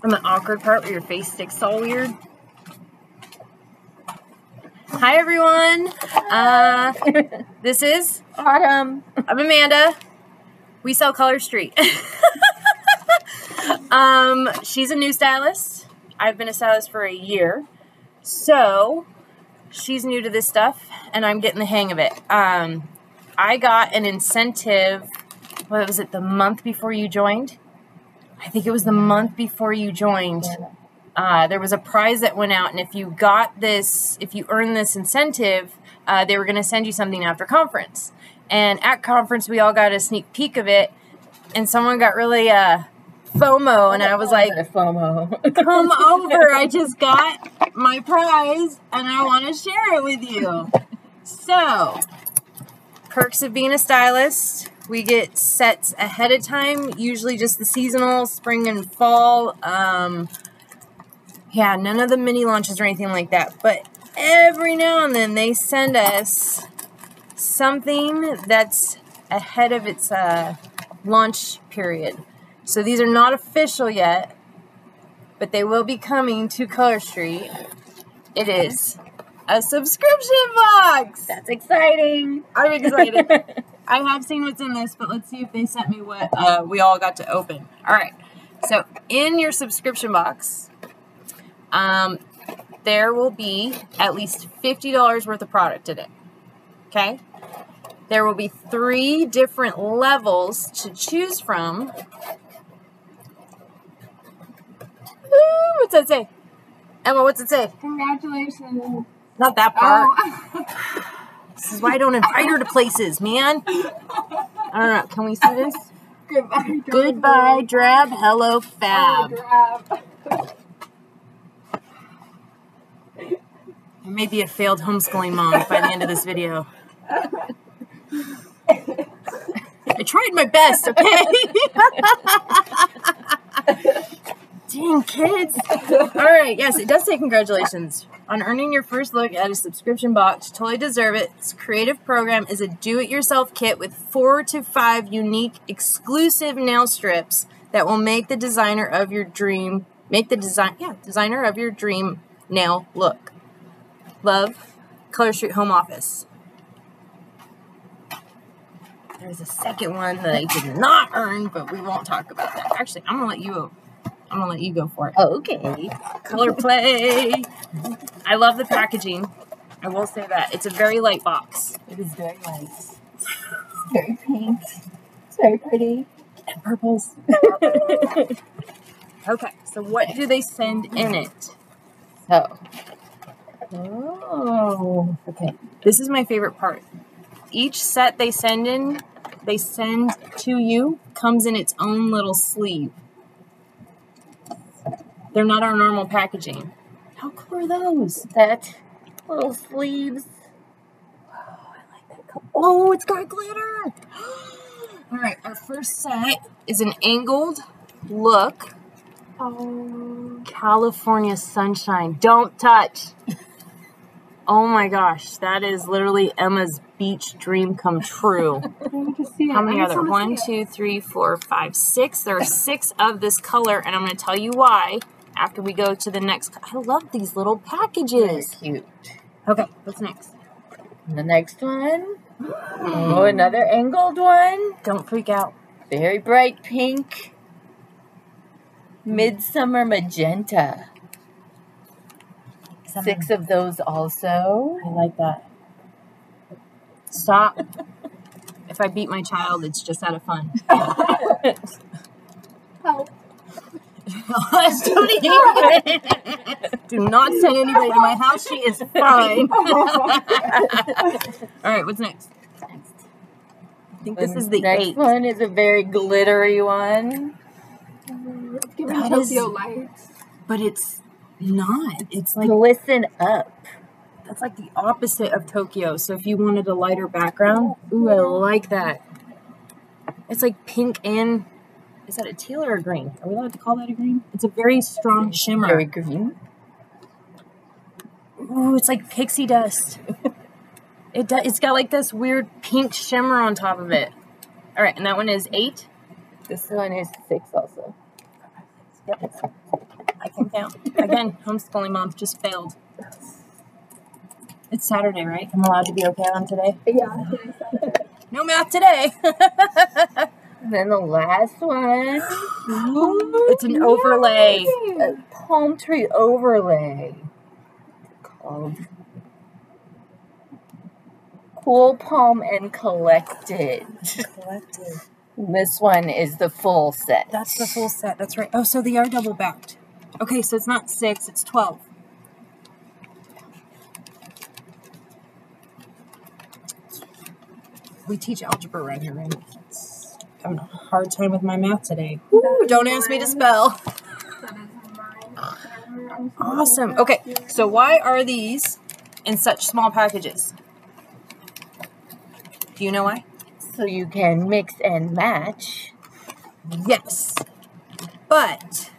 And the awkward part where your face sticks all weird. Hi everyone. This is Autumn. I'm Amanda. We sell Color Street. She's a new stylist. I've been a stylist for a year. So she's new to this stuff and I'm getting the hang of it. I got an incentive, what was it, the month before you joined? I think it was the month before you joined. There was a prize that went out, and if you got this, if you earned this incentive, they were going to send you something after conference. And at conference, we all got a sneak peek of it, and someone got really FOMO, and I was like, FOMO. come over, I just got my prize, and I want to share it with you. So, perks of being a stylist. We get sets ahead of time, usually just the seasonal, spring and fall. Yeah, none of the mini launches or anything like that. But every now and then they send us something that's ahead of its launch period. So these are not official yet, but they will be coming to Color Street. It is a subscription box. That's exciting. I'm excited. I have seen what's in this, but let's see if they sent me what we all got to open. All right. So in your subscription box, there will be at least $50 worth of product in it. Okay? There will be 3 different levels to choose from. Ooh, what's that say? Emma, what's it say? Congratulations. Not that part. Oh. This is why I don't invite her to places, man. I don't know. Can we see this? Goodbye. Goodbye, Drab. Hello, Fab. I may be a failed homeschooling mom by the end of this video. I tried my best, okay? Dang, kids. All right, yes, it does say congratulations on earning your first look at a subscription box. You totally deserve it. This creative program is a do-it-yourself kit with 4 to 5 unique, exclusive nail strips that will make the designer of your dream, designer of your dream nail look. Love, Color Street Home Office. There's a second one that I did not earn, but we won't talk about that. Actually, I'm gonna let you go for it. Okay. Color Play. I love the packaging. I will say that. It's a very light box. It is very nice. It's very pink. It's very pretty. And purples. Okay, so what do they send in it? Oh. Okay. This is my favorite part. Each set they send to you, comes in its own little sleeve. They're not our normal packaging. How cool are those? That little sleeves. Oh, I like that color. Oh, it's got glitter. All right, our first set is an angled look. Oh. California sunshine. Don't touch. Oh my gosh, that is literally Emma's beach dream come true. How many are there? 1, 2, 3, 4, 5, 6. There are 6 of this color, and I'm going to tell you why after we go to the next. I love these little packages. They're cute. Okay, what's next? The next one. Oh, another angled one. Don't freak out. Very bright pink. Midsummer magenta. 6 of those also. I like that. Stop. If I beat my child, it's just out of fun. Help. Do not send anybody to my house. She is fine. All right, what's next? I think this is the next 8. one is a very glittery one. It's giving That Tokyo is- lights. But it's not. It's like, Glisten up. that's like the opposite of Tokyo. So if you wanted a lighter background, ooh, I like that. It's like pink and, is that a teal or a green? Are we allowed to call that a green? It's a very strong shimmer. Very green. Ooh, it's like pixie dust. It's got like this weird pink shimmer on top of it. All right, and that one is 8. This one is 6 also. Yep. don't count. Again, homeschooling month just failed. It's Saturday, right? I'm allowed to be okay on today? Yeah. No math today. And then the last one. It's an overlay. A palm tree overlay. Called Cool Palm and Collected. Collected. This one is the full set. That's the full set. That's right. Oh, so they are double backed. Okay, so it's not 6, it's 12. We teach algebra around here, right? Having a hard time with my math today. Ooh, don't ask me to spell. That is mine. Awesome. Okay, so why are these in such small packages? Do you know why? So you can mix and match. Yes. But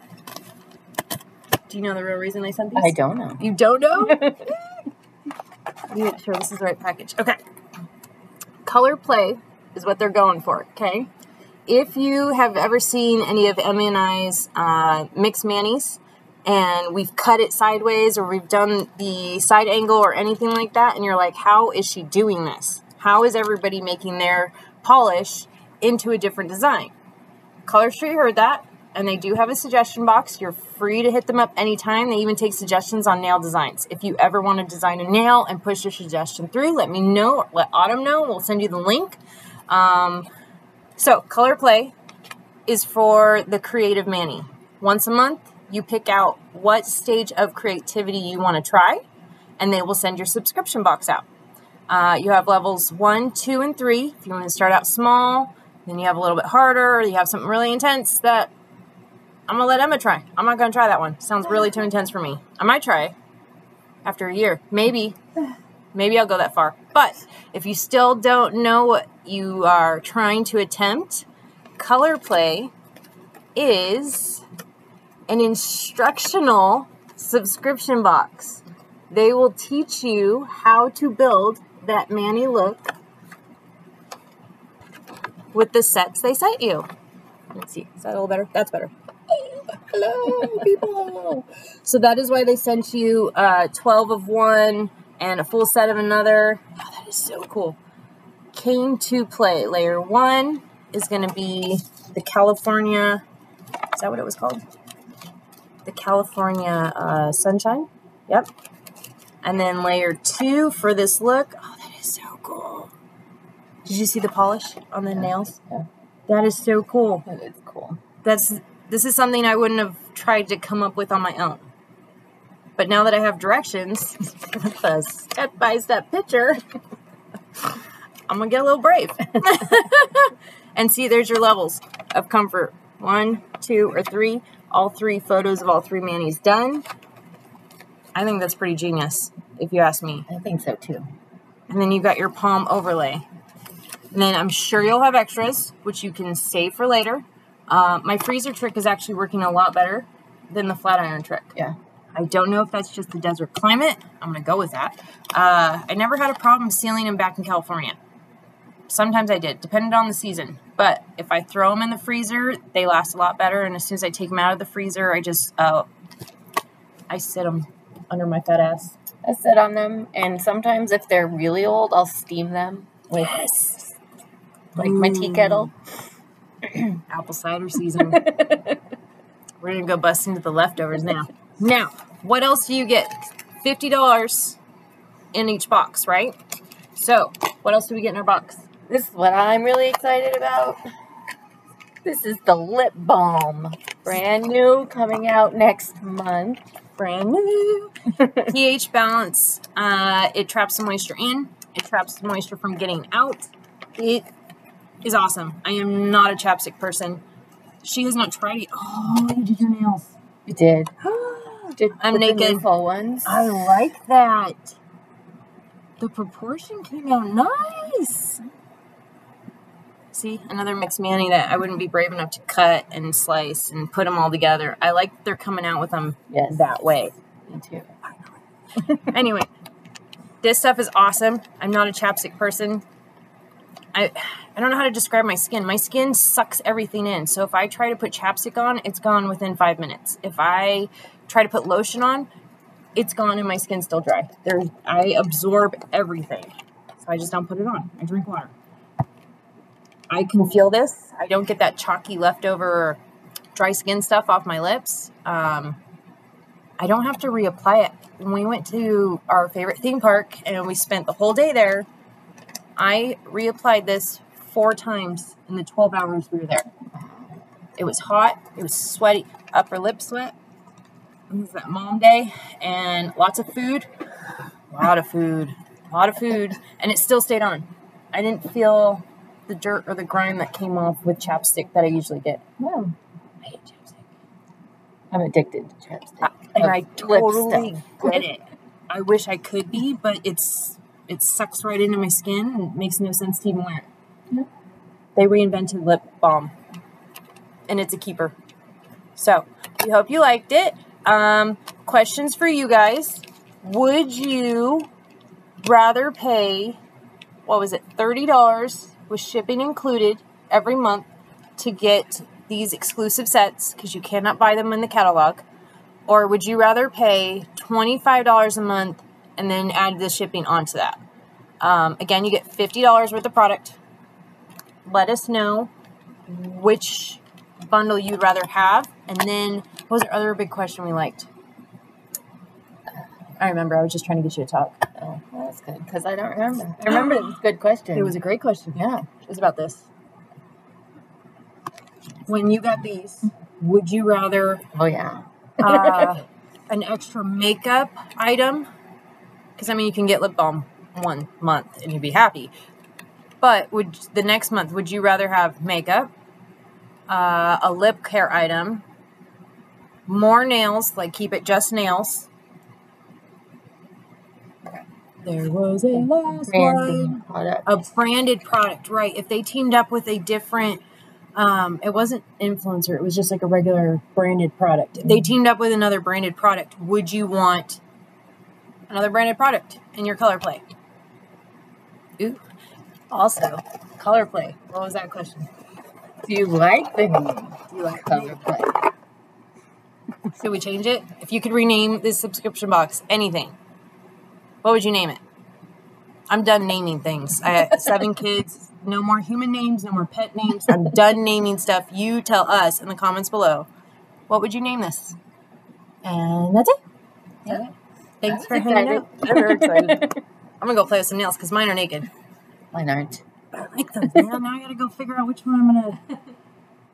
do you know the real reason they sent these? I don't know. You don't know? Let me make sure this is the right package. Okay. Color play is what they're going for, okay? If you have ever seen any of Emmy and I's mixed manis, and we've cut it sideways or we've done the side angle or anything like that, and you're like, how is she doing this? How is everybody making their polish into a different design? Color Street heard that, and they do have a suggestion box. You're free to hit them up anytime. They even take suggestions on nail designs. If you ever want to design a nail and push your suggestion through, let me know. Let Autumn know. We'll send you the link. So Color Play is for the creative mani. Once a month, you pick out what stage of creativity you want to try, and they will send your subscription box out. You have levels 1, 2, and 3. If you want to start out small, then you have a little bit harder, or you have something really intense that I'm going to let Emma try. I'm not going to try that one. Sounds really too intense for me. I might try after a year. Maybe I'll go that far. But if you still don't know what you are trying to attempt, Color Play is an instructional subscription box. They will teach you how to build that mani look with the sets they sent you. Let's see. Is that a little better? That's better. Hello, people. So that is why they sent you 12 of one and a full set of another. Oh, that is so cool. Came to play. Layer 1 is going to be the California. Is that what it was called? The California Sunshine. Yep. And then layer 2 for this look. Oh, that is so cool. Did you see the polish on the nails? Yeah. That is so cool. That is cool. This is something I wouldn't have tried to come up with on my own. But now that I have directions with a step-by-step picture, I'm going to get a little brave. And see, there's your levels of comfort. 1, 2, or 3. All 3 photos of all 3 manis done. I think that's pretty genius, if you ask me. I think so too. And then you got your palm overlay. And then I'm sure you'll have extras, which you can save for later. My freezer trick is actually working a lot better than the flat iron trick. Yeah. I don't know if that's just the desert climate. I'm going to go with that. I never had a problem sealing them back in California. Sometimes I did, depending on the season. But if I throw them in the freezer, they last a lot better. And as soon as I take them out of the freezer, I just, I sit them under my fat ass. I sit on them, and sometimes if they're really old, I'll steam them with like my tea kettle. Apple cider season. We're going to go bust into the leftovers now. Now, what else do you get? $50 in each box, right? So, what else do we get in our box? This is what I'm really excited about. This is the lip balm. Brand new, coming out next month. Brand new. pH balance. It traps the moisture in. It traps the moisture from getting out. It is awesome. I am not a chapstick person. She has not tried it. Oh, you did your nails. You did. I'm with the naked. new fall ones. I like that. The proportion came out nice. See, another mixed mani that I wouldn't be brave enough to cut and slice and put them all together. I like that they're coming out with them that way. Me too. Anyway, this stuff is awesome. I'm not a chapstick person. I don't know how to describe my skin. My skin sucks everything in. So if I try to put chapstick on, it's gone within 5 minutes. If I try to put lotion on, it's gone and my skin's still dry. I absorb everything. So I just don't put it on. I drink water. I can feel this. I don't get that chalky leftover dry skin stuff off my lips. I don't have to reapply it. When we went to our favorite theme park and we spent the whole day there, I reapplied this 4 times in the 12 hours we were there. It was hot. It was sweaty. Upper lip sweat. It was that mom day. And lots of food. A lot of food. And it still stayed on. I didn't feel the dirt or the grime that came off with chapstick that I usually get. No. I hate chapstick. I'm addicted to chapstick. And I totally get it. I wish I could be, but it sucks right into my skin and it makes no sense to even wear it. Yeah. They reinvented lip balm. And it's a keeper. So, we hope you liked it. Questions for you guys. Would you rather pay, what was it, $30 with shipping included every month to get these exclusive sets because you cannot buy them in the catalog? Or would you rather pay $25 a month and then add the shipping onto that? Again, you get $50 worth of product. Let us know which bundle you'd rather have. And then, what was the other big question we liked? I remember. I was just trying to get you to talk. Oh, well, that's good, because I don't remember. I remember it was a good question. It was a great question. Yeah. It was about this. When you got these, would you rather Oh, yeah. an extra makeup item? Because, I mean, you can get lip balm 1 month and you'd be happy. But the next month, would you rather have makeup, a lip care item, more nails, like keep it just nails? There was a last one. A branded product, right. If they teamed up with a different, it wasn't influencer, it was just like a regular branded product. If they teamed up with another branded product, would you want another branded product in your color play? Ooh. Also, color play. What was that question? Do you like the name? Do you like Color play? Should we change it? If you could rename this subscription box anything, what would you name it? I'm done naming things. I have 7 kids. No more human names. No more pet names. I'm done naming stuff. You tell us in the comments below. What would you name this? And that's it. Yeah. Thanks for hanging out. I'm very excited. I'm going to go play with some nails because mine are naked. Mine aren't. I like those, man. Now I got to go figure out which one I'm going to... I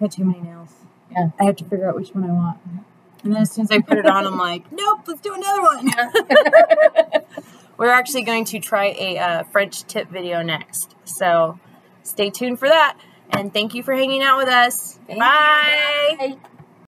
got too many nails. Yeah. I have to figure out which one I want. And then as soon as I put it on, I'm like, nope, let's do another one. We're actually going to try a French tip video next. So stay tuned for that. And thank you for hanging out with us. Bye. Bye.